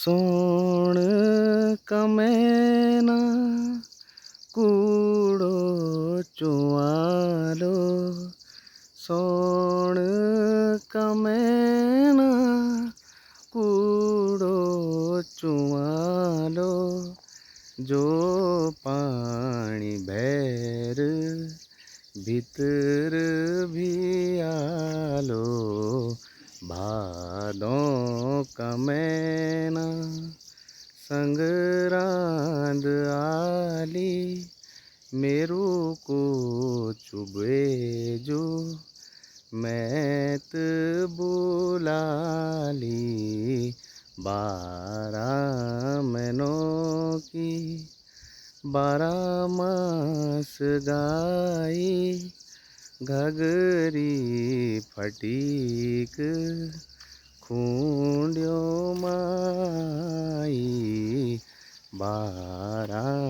सोण कमेना कूड़ो चुवालो, सोण कमेना कूड़ो चुवालो, जो पानी भैर भीतर भी आलो, भादों कमेना संगरांद आली, मेरू को चुभे जो मैत बुलाली, 12 महीनों की 12 मास गाई, घगरी फटीक खूंड्यो माई, 12